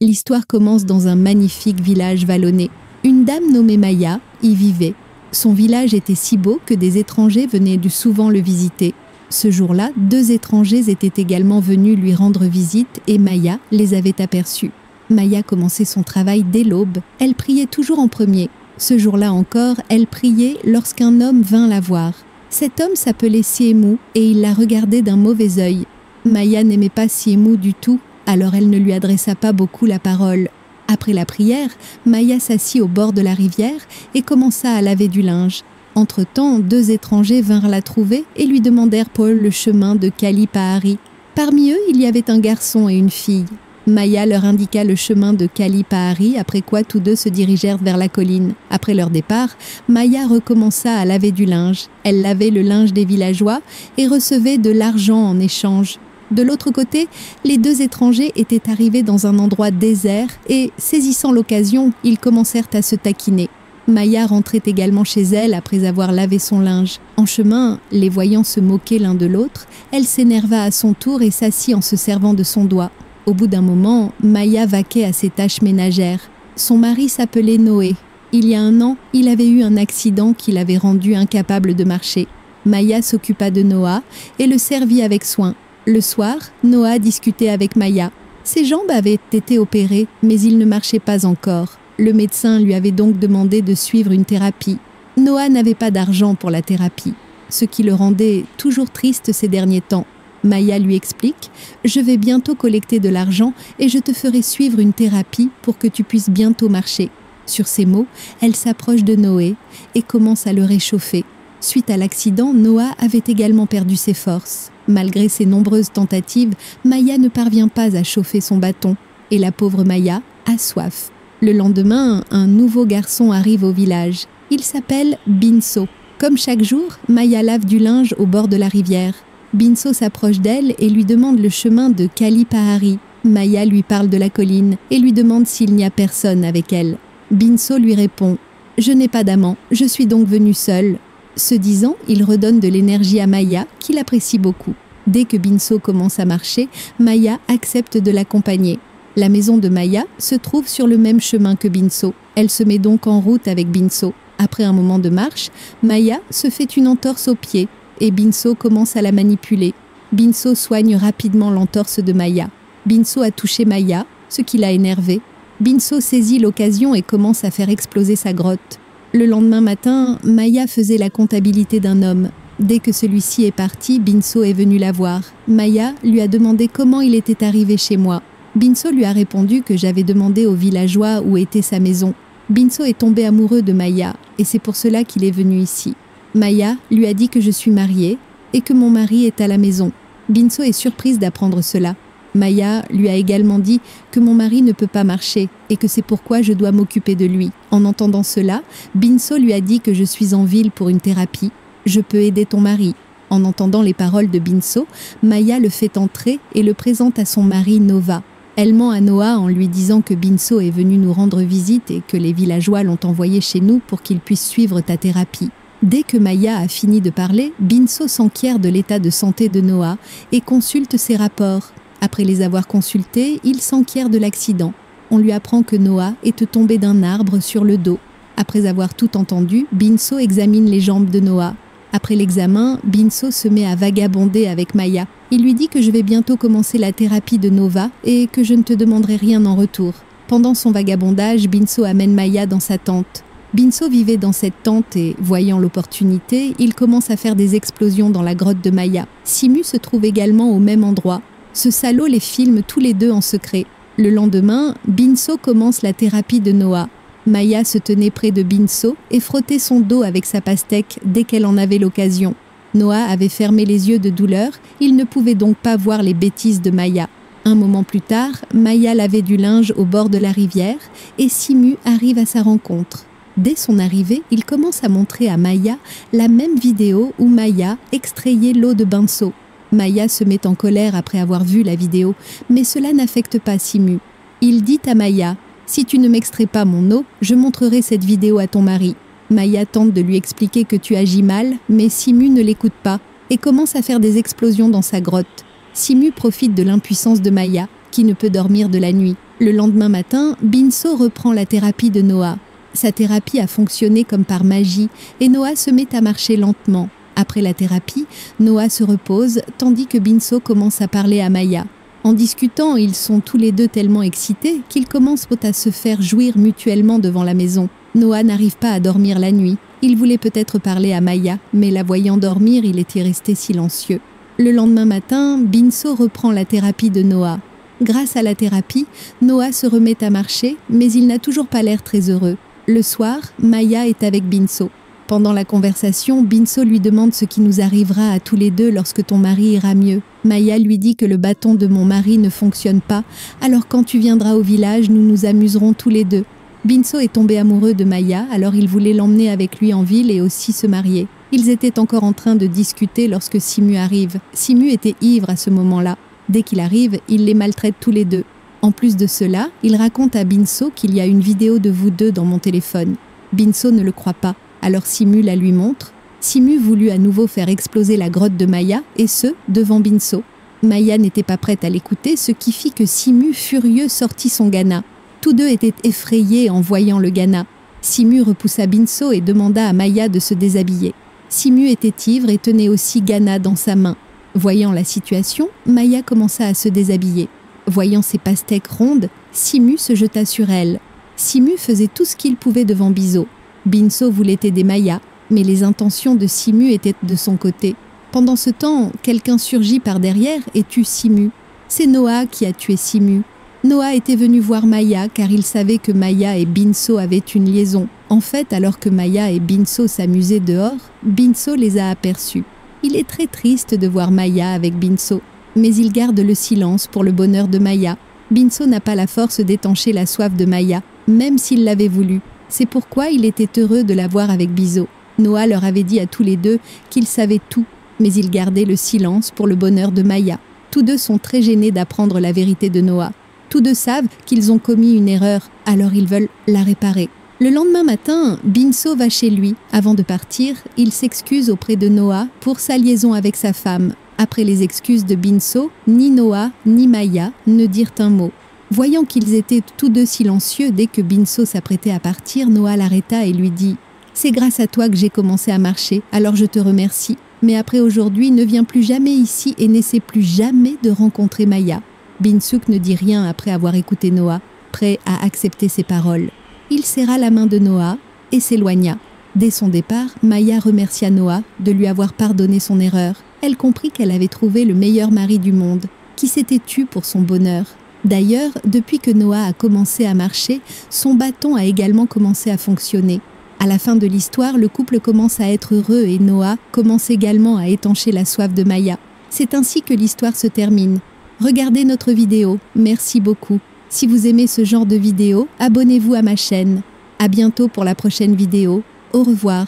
L'histoire commence dans un magnifique village vallonné. Une dame nommée Maya y vivait. Son village était si beau que des étrangers venaient souvent le visiter. Ce jour-là, 2 étrangers étaient également venus lui rendre visite et Maya les avait aperçus. Maya commençait son travail dès l'aube. Elle priait toujours en premier. Ce jour-là encore, elle priait lorsqu'un homme vint la voir. Cet homme s'appelait Siemu et il la regardait d'un mauvais œil. Maya n'aimait pas Siemu du tout, alors elle ne lui adressa pas beaucoup la parole. Après la prière, Maya s'assit au bord de la rivière et commença à laver du linge. Entre-temps, 2 étrangers vinrent la trouver et lui demandèrent pour le chemin de Kalipahari. Parmi eux, il y avait un garçon et une fille. Maya leur indiqua le chemin de Kalipahari, après quoi tous 2 se dirigèrent vers la colline. Après leur départ, Maya recommença à laver du linge. Elle lavait le linge des villageois et recevait de l'argent en échange. De l'autre côté, les 2 étrangers étaient arrivés dans un endroit désert et, saisissant l'occasion, ils commencèrent à se taquiner. Maya rentrait également chez elle après avoir lavé son linge. En chemin, les voyant se moquer l'un de l'autre, elle s'énerva à son tour et s'assit en se servant de son doigt. Au bout d'un moment, Maya vaquait à ses tâches ménagères. Son mari s'appelait Noé. Il y a 1 an, il avait eu un accident qui l'avait rendu incapable de marcher. Maya s'occupa de Noah et le servit avec soin. Le soir, Noah discutait avec Maya. Ses jambes avaient été opérées, mais il ne marchait pas encore. Le médecin lui avait donc demandé de suivre une thérapie. Noah n'avait pas d'argent pour la thérapie, ce qui le rendait toujours triste ces derniers temps. Maya lui explique « Je vais bientôt collecter de l'argent et je te ferai suivre une thérapie pour que tu puisses bientôt marcher. » Sur ces mots, elle s'approche de Noé et commence à le réchauffer. Suite à l'accident, Noah avait également perdu ses forces. Malgré ses nombreuses tentatives, Maya ne parvient pas à chauffer son bâton et la pauvre Maya a soif. Le lendemain, un nouveau garçon arrive au village. Il s'appelle Binso. Comme chaque jour, Maya lave du linge au bord de la rivière. Binso s'approche d'elle et lui demande le chemin de Kalipahari. Maya lui parle de la colline et lui demande s'il n'y a personne avec elle. Binso lui répond « Je n'ai pas d'amant, je suis donc venue seule. » Ce disant, il redonne de l'énergie à Maya, qui l'apprécie beaucoup. Dès que Binso commence à marcher, Maya accepte de l'accompagner. La maison de Maya se trouve sur le même chemin que Binso. Elle se met donc en route avec Binso. Après un moment de marche, Maya se fait une entorse au pied et Binso commence à la manipuler. Binso soigne rapidement l'entorse de Maya. Binso a touché Maya, ce qui l'a énervée. Binso saisit l'occasion et commence à faire exploser sa grotte. Le lendemain matin, Maya faisait la comptabilité d'un homme. Dès que celui-ci est parti, Binso est venu la voir. Maya lui a demandé comment il était arrivé chez moi. Binso lui a répondu que j'avais demandé aux villageois où était sa maison. Binso est tombé amoureux de Maya et c'est pour cela qu'il est venu ici. Maya lui a dit que je suis mariée et que mon mari est à la maison. Binso est surprise d'apprendre cela. Maya lui a également dit que mon mari ne peut pas marcher et que c'est pourquoi je dois m'occuper de lui. En entendant cela, Binso lui a dit que je suis en ville pour une thérapie. Je peux aider ton mari. En entendant les paroles de Binso, Maya le fait entrer et le présente à son mari Nova. Elle ment à Noah en lui disant que Binso est venu nous rendre visite et que les villageois l'ont envoyé chez nous pour qu'il puisse suivre ta thérapie. Dès que Maya a fini de parler, Binso s'enquiert de l'état de santé de Noah et consulte ses rapports. Après les avoir consultés, il s'enquiert de l'accident. On lui apprend que Noah est tombé d'un arbre sur le dos. Après avoir tout entendu, Binso examine les jambes de Noah. Après l'examen, Binso se met à vagabonder avec Maya. Il lui dit que je vais bientôt commencer la thérapie de Nova et que je ne te demanderai rien en retour. Pendant son vagabondage, Binso amène Maya dans sa tente. Binso vivait dans cette tente et, voyant l'opportunité, il commence à faire des explosions dans la grotte de Maya. Simu se trouve également au même endroit. Ce salaud les filme tous les 2 en secret. Le lendemain, Binso commence la thérapie de Noah. Maya se tenait près de Binso et frottait son dos avec sa pastèque dès qu'elle en avait l'occasion. Noah avait fermé les yeux de douleur, il ne pouvait donc pas voir les bêtises de Maya. Un moment plus tard, Maya lavait du linge au bord de la rivière et Simu arrive à sa rencontre. Dès son arrivée, il commence à montrer à Maya la même vidéo où Maya extrayait l'eau de Binso. Maya se met en colère après avoir vu la vidéo, mais cela n'affecte pas Simu. Il dit à Maya « Si tu ne m'extrais pas mon eau, je montrerai cette vidéo à ton mari. » Maya tente de lui expliquer que tu agis mal, mais Simu ne l'écoute pas et commence à faire des explosions dans sa grotte. Simu profite de l'impuissance de Maya, qui ne peut dormir de la nuit. Le lendemain matin, Binso reprend la thérapie de Noah. Sa thérapie a fonctionné comme par magie et Noah se met à marcher lentement. Après la thérapie, Noah se repose tandis que Binso commence à parler à Maya. En discutant, ils sont tous les deux tellement excités qu'ils commencent à se faire jouir mutuellement devant la maison. Noah n'arrive pas à dormir la nuit. Il voulait peut-être parler à Maya, mais la voyant dormir, il était resté silencieux. Le lendemain matin, Binso reprend la thérapie de Noah. Grâce à la thérapie, Noah se remet à marcher, mais il n'a toujours pas l'air très heureux. Le soir, Maya est avec Binso. Pendant la conversation, Binso lui demande ce qui nous arrivera à tous les deux lorsque ton mari ira mieux. Maya lui dit que le bâton de mon mari ne fonctionne pas, alors quand tu viendras au village, nous nous amuserons tous les deux. Binso est tombé amoureux de Maya, alors il voulait l'emmener avec lui en ville et aussi se marier. Ils étaient encore en train de discuter lorsque Simu arrive. Simu était ivre à ce moment-là. Dès qu'il arrive, il les maltraite tous les deux. En plus de cela, il raconte à Binso qu'il y a une vidéo de vous deux dans mon téléphone. Binso ne le croit pas, alors Simu la lui montre. Simu voulut à nouveau faire exploser la grotte de Maya, et ce, devant Binso. Maya n'était pas prête à l'écouter, ce qui fit que Simu, furieux, sortit son gana. Tous deux étaient effrayés en voyant le gana. Simu repoussa Binso et demanda à Maya de se déshabiller. Simu était ivre et tenait aussi gana dans sa main. Voyant la situation, Maya commença à se déshabiller. Voyant ses pastèques rondes, Simu se jeta sur elle. Simu faisait tout ce qu'il pouvait devant Binso voulait aider Maya, mais les intentions de Simu étaient de son côté. Pendant ce temps, quelqu'un surgit par derrière et tue Simu. C'est Noah qui a tué Simu. Noah était venu voir Maya car il savait que Maya et Binso avaient une liaison. En fait, alors que Maya et Binso s'amusaient dehors, Binso les a aperçus. Il est très triste de voir Maya avec Binso, mais il garde le silence pour le bonheur de Maya. Binso n'a pas la force d'étancher la soif de Maya, même s'il l'avait voulu. C'est pourquoi il était heureux de la voir avec Binso. Noah leur avait dit à tous les deux qu'ils savaient tout, mais ils gardaient le silence pour le bonheur de Maya. Tous deux sont très gênés d'apprendre la vérité de Noah. Tous deux savent qu'ils ont commis une erreur, alors ils veulent la réparer. Le lendemain matin, Binso va chez lui. Avant de partir, il s'excuse auprès de Noah pour sa liaison avec sa femme. Après les excuses de Binso, ni Noah ni Maya ne dirent un mot. Voyant qu'ils étaient tous deux silencieux dès que Binso s'apprêtait à partir, Noah l'arrêta et lui dit « C'est grâce à toi que j'ai commencé à marcher, alors je te remercie. Mais après aujourd'hui, ne viens plus jamais ici et n'essaie plus jamais de rencontrer Maya. » Binsuk ne dit rien après avoir écouté Noah, prêt à accepter ses paroles. Il serra la main de Noah et s'éloigna. Dès son départ, Maya remercia Noah de lui avoir pardonné son erreur. Elle comprit qu'elle avait trouvé le meilleur mari du monde, qui s'était tu pour son bonheur. D'ailleurs, depuis que Noah a commencé à marcher, son bâton a également commencé à fonctionner. À la fin de l'histoire, le couple commence à être heureux et Noah commence également à étancher la soif de Maya. C'est ainsi que l'histoire se termine. Regardez notre vidéo, merci beaucoup. Si vous aimez ce genre de vidéo, abonnez-vous à ma chaîne. À bientôt pour la prochaine vidéo. Au revoir.